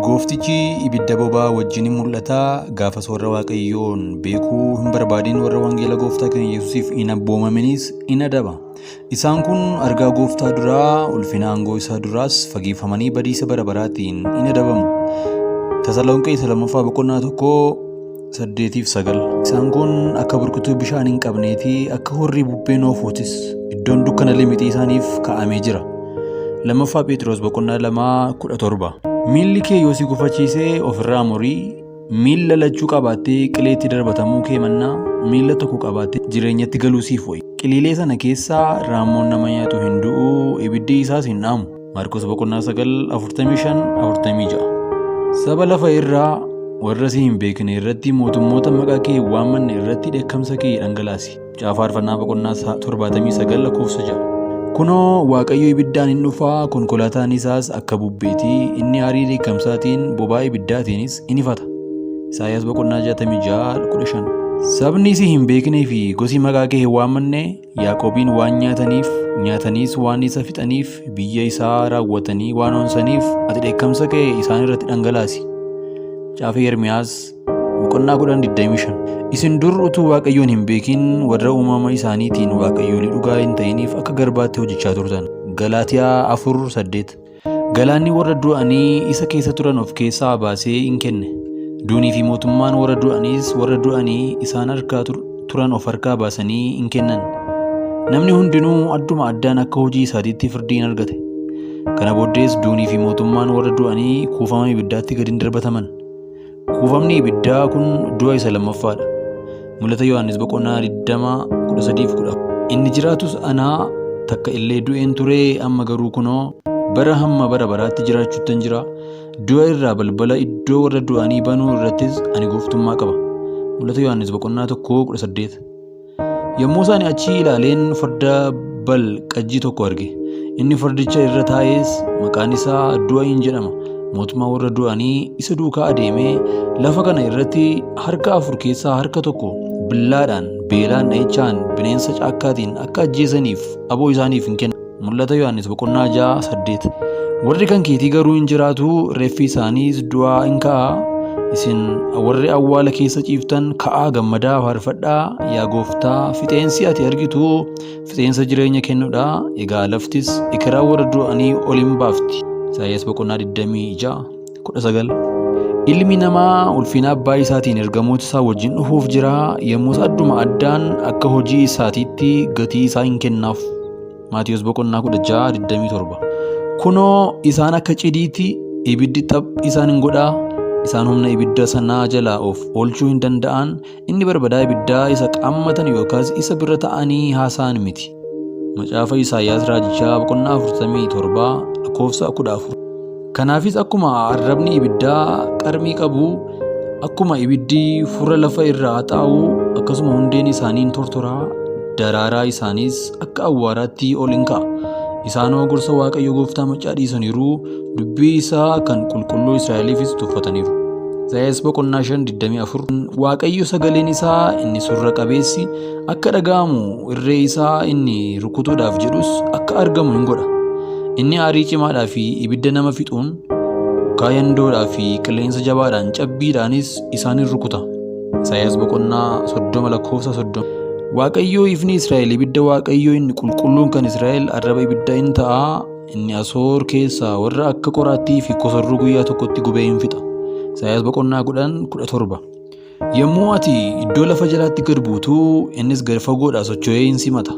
Gooftichi ibidda bobaa wajjin mul'ata gaafa warra Waaqayyoon beekuu hin barbaadin warra wangeela Gooftaa keenya Yesuusiif hin abboomaminis in adaba. Isaan kun argaa Gooftaa duraa ulfina aangoo isaa duraas fageeffamanii badiisa bara baraatiin in adabamu. Tasalonqee lammaffaa boqonnaa 1:8-9. Isaan kun akka burqituu bishaan hin qabneetii akka horrii bubbeen oofuutis iddoon dukkana limixii isaaniif kaa'amee jira. Lammaffaa Phexros boqonnaa 2:17. Miilli kee yoo si gufachiisee ofirraa murii, miilla lachuu qabaattee qileetti darbatamuu kee mannaa miilla tokko qabaattee jireenyatti galuu siif wayi. Qiliilee sana keessaa raammoon nama nyaatu hin du'u, ibiddi isaas hin dhaamu. Maarkos boqonnaa 9:45-46. Saba lafa irraa warra si hin beekne irratti mootummoota maqaa kee hin waammanne irratti dheekkamsa kee dhangalaasi. Faarfannaa boqonnaa 79:6. Kunoo Waaqayyo ibiddaan hin dhufaa, konkolaataan isaas akka bubbeetii, inni aarii dheekkamsaatiin bobaa ibiddaatiinis in ifata. Isaayyaas boqonnaa 66:15. Sabni si hin beeknee fi gosi maqaa kee hin waammanne Yaaqoobiin waan nyaataniis waan isa fixaniif, biyya isaa raawwatanii waan onsaniif ati dheekkamsa kee isaan irratti dhangalaasi. Caafee Ermiyaas boqonnaa 10:25. Isin dur utuu Waaqayyoon hin beekin warra uumama isaaniitiin Waaqayyoolii dhugaa hin ta'iniif akka garbaatti hojjechaa turtan. Galaatiyaa 4:8. Galaanni warra du'anii isa keessa turan of keessaa baasee hin kenne. Duunii fi mootummaan warra du'aniis warra du'anii isaan harkaa turan of harkaa baasanii hin kennan. Namni hundinuu adduma addaan akka hojii isaatiitti firdii hin argate. Kana booddees duunii fi mootummaan warra du'anii kuufama ibiddaatti gadi hin darbataman. Kuufamni ibiddaa kun du'a isa lammaffaadha. Mul'ata Yohaannis boqonnaa 20:13-14. Inni jiraatus anaa takka illee du'een ture, amma garuu kunoo bara hamma bara baraatti jiraachuuttan jira. Du'a irraa balbala iddoo warra du'anii banuu irrattis ani gooftummaa qaba. Mul'ata Yohaannis boqonnaa 1:18. Yommuu isaan achi ilaaleen farda balqajjii tokko arge. Inni fardicha irra taa'es maqaan isaa du'a hin jedhama. Mootummaa warra du'anii isa duukaa adeemee lafa kana irratti harka 4 keessaa harka tokko billaadhaan, beelaan, dha'ichaan, bineensa caakkaatiin akka ajjeesaniif aboo isaaniif hin kenna. Mul'ata Yohaannis boqonnaa 6:8. Warri kan keetii garuu hin jiraatu, reeffi isaaniis du'aa hin ka'a. Isin warri awwaala keessa ciiftan ka'aa gammadaa faarfadhaa. Yaa Gooftaa, fixeensi ati argitu fixeensa jireenya kennuudha. Egaa laftis ekeraa warra du'anii ol hin baafti. Isaayyaas boqonnaa 26:19. Ilmi namaa ulfina abbaa isaatiin ergamoota isaa wajjin dhufuuf jira. Yommus adduma addaan akka hojii isaatiitti gatii isaa hin kennaaf. Maatiyos boqonnaa 16:27. Kunoo isaan akka cidiitti ibiddi xaph isaan hin godhaa. Isaan humna ibidda sanaa jalaa of oolchuu hin danda'an. Inni barbadaa ibiddaa isa qaammatan yookaas isa bira ta'anii haasa'an miti. Macaafa Isaayyaas raajichaa boqonnaa 47:14. Kanaafis akkuma arrabni ibiddaa qarmii qabu, akkuma ibiddi fura lafa irraa haxaa'u, akkasuma hundeen isaanii tortoraa, daraaraa isaaniis akka awwaaraatti ol hin ka'a. Isaanoo gorsa Waaqayyo Gooftaa maccaa dhiisaniiru, dubbii isaa kan qulqulluu Israa'eliifis tuffataniiru. Isaayyaas boqonnaa 5:24. Waaqayyo sagaleen isaa inni surra qabeessi akka dhaga'amu, irree isaa inni rukutuudhaaf jedhus akka argamu hin godha. Inni aarii cimaadhaa fi ibidda nama fixuun, kaayandoodhaa fi qilleensa jabaadhaan cabbiidhaanis isaan hin rukuta. Isaayyaas boqonnaa 30:30. Waaqayyo ifni Israa'el ibidda, Waaqayyo inni qulqulluun kan Israa'el arraba ibidda hin ta'a. Inni Asoor keessaa warra akka qoraattii fi kosorruu guyyaa tokkotti gubee hin fixa. Isaayyaas boqonnaa 10:17. Yommuu ati iddoo lafa jalaatti gad buutu, innis gad fagoodhaa socho'ee hin simata.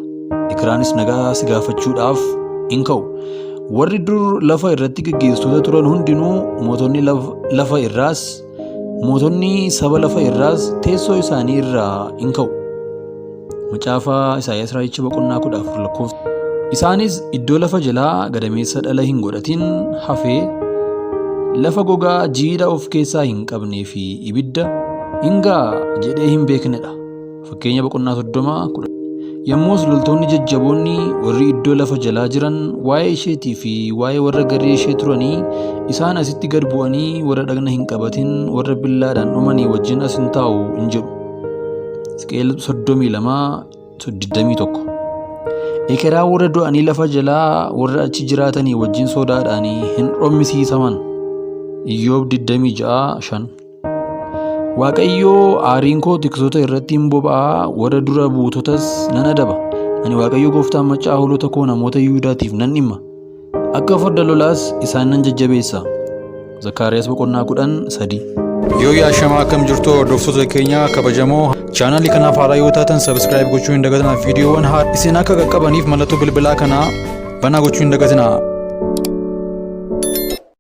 Ekeraanis nagaa si gaafachuudhaaf hin ka'u. Warri dur lafa irratti gaggeessitoota turan hundinuu, mootonni saba lafa irraas teessoo isaanii irraa hin ka'u. Macaafa Isaayyaas raajicha boqonnaa 14. Isaanis iddoo lafa jalaa gadameessa dhala hin godhatin hafee, lafa gogaa jiidha of keessaa hin qabnee fi ibidda hingaa jedhee hin beeknedha. Fakkeenya boqonnaa 30. Yommus loltoonni jajjaboonni warri iddoo lafa jalaa jiran waa'ee isheetii fi waa'ee warra garee ishee turanii, isaan asitti gad bu'anii warra dhagna hin qabatin, warra billaadhaan dhumanii wajjin as hin taa'u hin jedhu. Hisqeel 32:21. Ekeraa warra du'anii lafa jalaa warra achi jiraatanii wajjin sodaadhaanii hin dhommisiisaman. Iyyoob 26:5 Waaqayyo aariin koo tiksoota irratti hin boba'aa warra dura buutotas nan adaba. Ani Waaqayyo gooftaan maccaa hoolota koo namoota Yihuudaatiif nan dhimma. Akka farda lolaas isaan nan jajjabeessa. Zakkaariyaas 10:3 Yoo yaashamaa akkam jirtu hordoftoota keenya kabajamoo chaanalii kanaaf haaraa yoo taatan subscribe gochuu hin dagatinaa. Viidiyoowwan isin akka qaqqabaniif mallattoo bilbilaa kanaa banaa gochuu hin dagatinaa.